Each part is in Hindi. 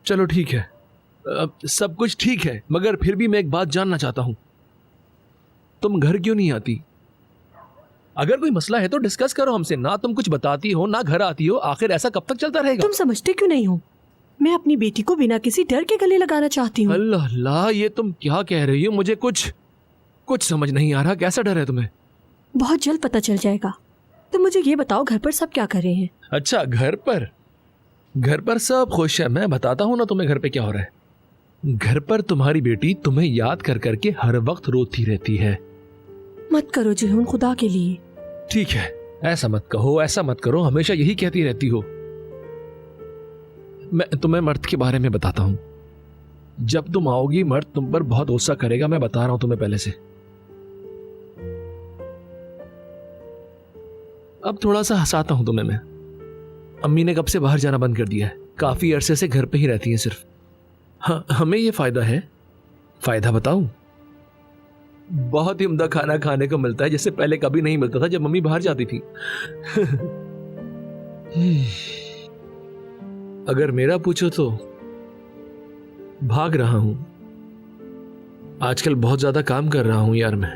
चलो ठीक है, सब कुछ ठीक है, मगर फिर भी मैं एक बात जानना चाहता हूं, तुम घर क्यों नहीं आती? अगर कोई मसला है तो डिस्कस करो हमसे, ना तुम कुछ बताती हो ना घर आती हो, आखिर ऐसा कब तक चलता रहेगा? तुम समझते क्यों नहीं हो? मैं अपनी बेटी को बिना किसी डर के गले लगाना चाहती हूँ। अल्लाह अल्लाह, ये तुम क्या कह रही हो? मुझे कुछ समझ नहीं आ रहा। कैसा डर है तुम्हें? बहुत जल्द पता चल जाएगा। तो मुझे ये बताओ, घर पर सब क्या कर रहे हैं? अच्छा, घर पर सब खुश है। मैं बताता हूँ ना तुम्हें घर पे क्या हो रहा है। घर पर तुम्हारी बेटी तुम्हें याद कर करके हर वक्त रोती रहती है। मत करो जिहुन, खुदा के लिए। ठीक है, ऐसा मत कहो, ऐसा मत करो, हमेशा यही कहती रहती हो। मैं तुम्हें मर्द के बारे में बताता हूं। जब तुम आओगी मर्द तुम पर बहुत गुस्सा करेगा, मैं बता रहा हूं तुम्हें पहले से। अब थोड़ा सा हंसाता हूं तुम्हें मैं। अम्मी ने कब से बाहर जाना बंद कर दिया है, काफी अरसे से घर पे ही रहती हैं सिर्फ। हाँ, हमें ये फायदा है। फायदा बताऊं? बहुत ही उम्दा खाना खाने को मिलता है, जिससे पहले कभी नहीं मिलता था जब मम्मी बाहर जाती थी। अगर मेरा पूछो तो भाग रहा हूं। आजकल बहुत ज्यादा काम कर रहा हूं यार मैं,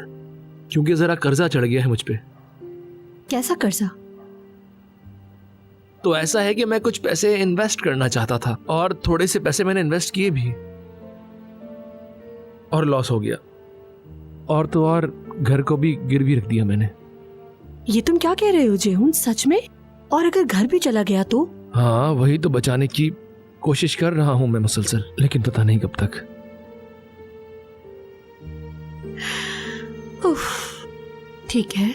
क्योंकि जरा कर्जा चढ़ गया है मुझ पे। कैसा कर्जा? तो ऐसा है कि मैं कुछ पैसे इन्वेस्ट करना चाहता था, और थोड़े से पैसे मैंने इन्वेस्ट किए भी और लॉस हो गया, और तो और घर को भी गिरवी रख दिया मैंने। ये तुम क्या कह रहे हो जेहुन, सच में? और अगर घर भी चला गया तो? हाँ, वही तो बचाने की कोशिश कर रहा हूं मैं मुसलसल, लेकिन पता नहीं कब तक। उफ, ठीक है,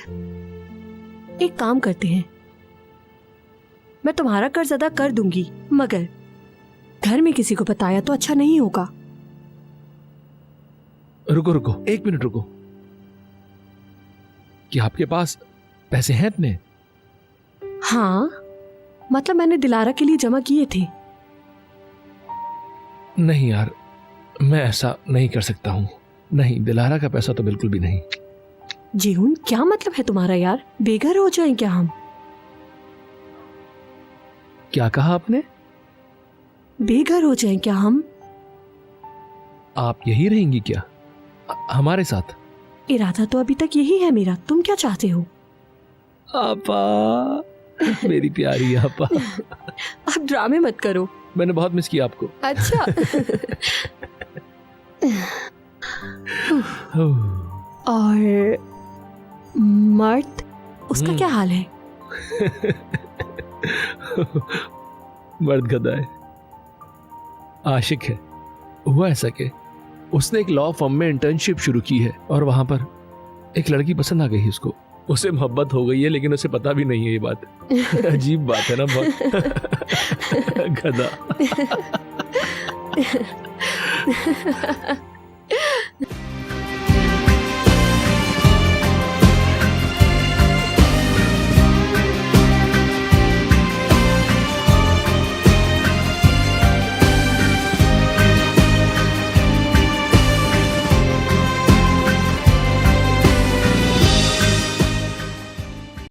एक काम करते हैं, मैं तुम्हारा कर्ज अदा कर दूंगी, मगर घर में किसी को बताया तो अच्छा नहीं होगा। रुको, एक मिनट रुको। क्या आपके पास पैसे हैं इतने? हाँ, मतलब मैंने दिलारा के लिए जमा किए थे। नहीं यार, मैं ऐसा नहीं कर सकता हूं। नहीं, दिलारा का पैसा तो बिल्कुल भी नहीं। जीहुन, क्या मतलब है तुम्हारा यार? बेघर हो जाएं क्या हम? क्या कहा आपने? बेघर हो जाएं क्या हम? आप यही रहेंगी क्या हमारे साथ? इरादा तो अभी तक यही है मेरा। तुम क्या चाहते हो? आपा, मेरी प्यारी आपा। आप ड्रामे मत करो। मैंने बहुत मिस किया आपको। अच्छा। और मर्द, उसका क्या हाल है? मर्द गधा है, आशिक है। हुआ ऐसा कि उसने एक लॉ फर्म में इंटर्नशिप शुरू की है, और वहां पर एक लड़की पसंद आ गई है उसको। उसे मोहब्बत हो गई है, लेकिन उसे पता भी नहीं है ये बात। अजीब बात है ना बहुत। गधा।